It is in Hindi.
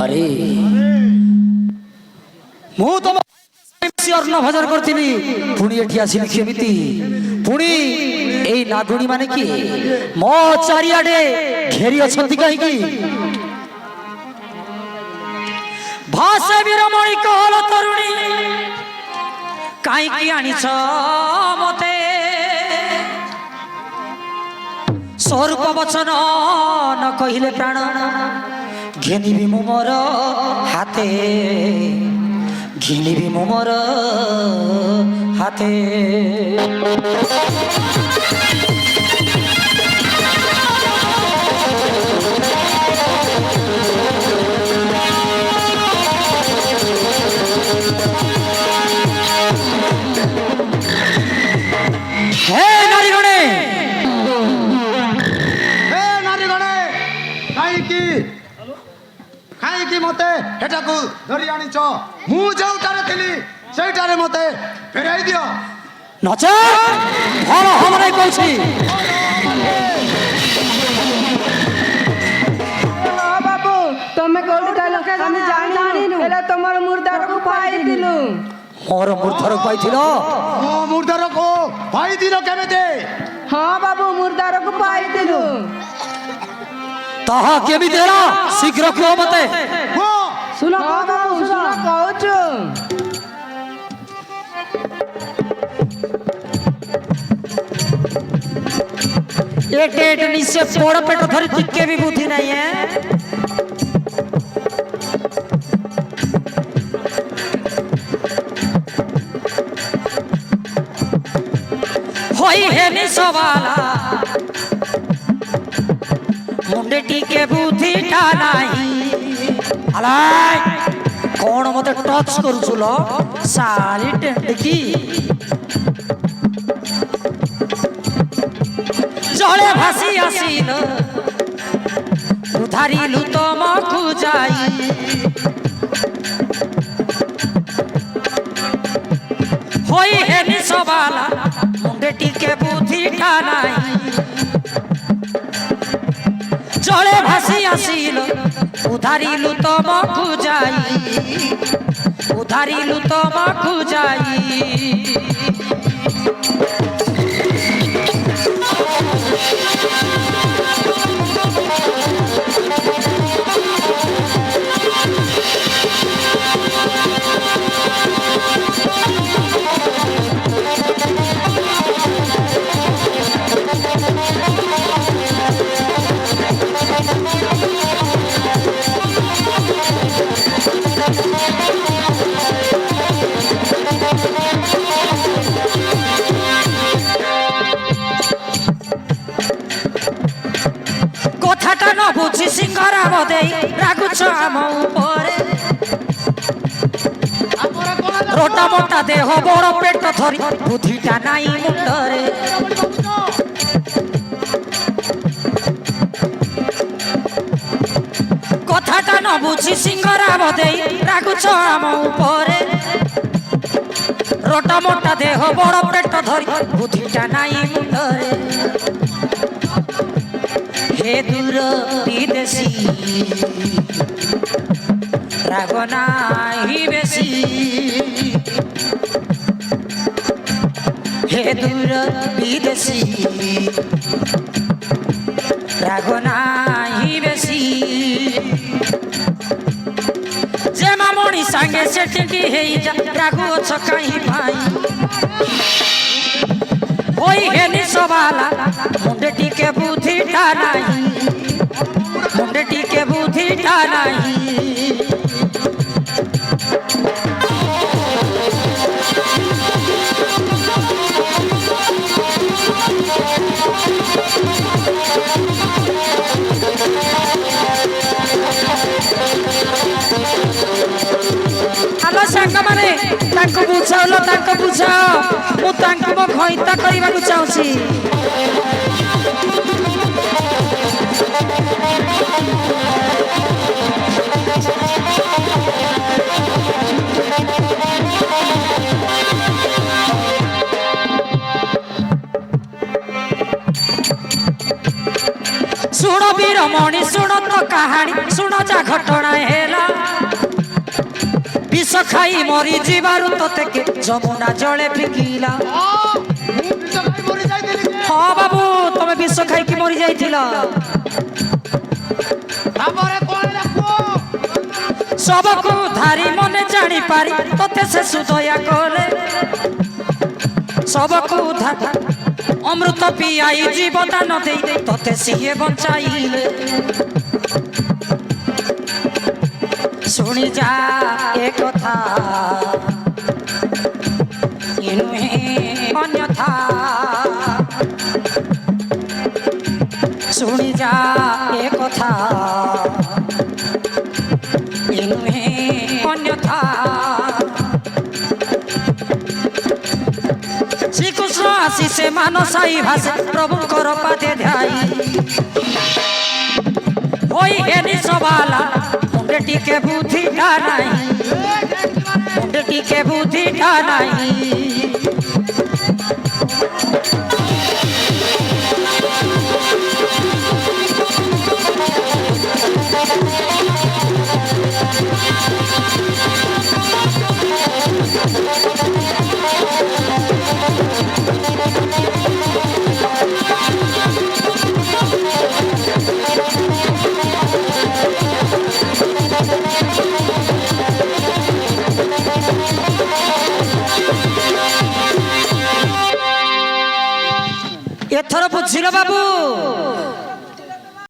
अरे मु तुम अर्ण भजन करी पुणी एठी आसिली केमिति पुणी एई नागुणी माने कि मो चारियाडे घेरी अछंती कहीं भाषा वीरमणि कहल तरुणी कहीं आनीछ मते स्वरूप वचन न कहिले प्राण घेनिबी मु मोर हाथे घिनिबी मु मोर हाथे हे नारीगणे कहीं मते हेटाकू धरी आनीच मु जोटारे थिली सेटारे मते फेराई दियो नचे भल हमरे कहछि बाबू तमे कोड डालो हम जानिनु एला तमर मुर्दार को पाई दिलु मोर मुर्दार पाइथिलो ओ मुर्दार को पाई दिलो केमेते हां बाबू मुर्दार को पाई दिलु ताहा केबी देला शीघ्र कहो मते सुनो बाबू सुनो कहछु एक निसे पोड़ पेट धरी टिके भी बुद्धि नहीं है होई है निसवाला मुंडे टीके बुद्धि टा नहीं अलाय कौन मते टच करूछुलो सारी टेंडकी जले भासी आसील उधारिलु तमकु जाई होई है निसवाला मुंडे टीके बुद्धि टा नहीं जले भासी आसील उधारिलु तमकु जाई उधारिलु तमकु जाई कथाटा न बुझी सिंगरा बदे रागुछ आम उपरे रोटा मोटा देह बड़ पेट धरी बुद्धिटा नाई मुंडरे कथाटा न बुझी सिंगरा बदे रागुछ आम उपरे रोटा मोटा देह बड़ पेट धरी बुद्धिटा नाई मुंडरे हे दूर विदेशी राग नाही बेसी हे दूर विदेशी राग नाही बेसी जे मामणी सांगे सेटिंगी हेई जा रागु अछ कहीं भाई होई है निसवाला मुंडे टीके बुद्धि टा नहीं मुंडे टीके बुद्धि टा नहीं हेलो सांग माने ताको बुझाओ ताको बुझाओ मु ताको मो खैता करबा को चाहूची सुनो वीरमणि सुनो तो कहानी सुनो जा घटना हेला विष खाई मरी जीवारु तोते के जमुना जले फिकिला हाँ बाबू तुम विष खाई की मरी जाइथिला सबको धारी मने जानी पारी तोते से सुदया कोले सबको धारी अमृत पियाई जीवदान दे तोते सिए बंचाइले सुनी जा ए कथा इनुहे अन्यथा सुनी जा ए कथा इनुहे अन्यथा श्रीकृष्ण आशी से मानसाई भाषे प्रभु कर पादे ध्याई होई हेनी सवाला मुंडे टीके बुद्धि का नहीं मुंडे टीके बुद्धि का नहीं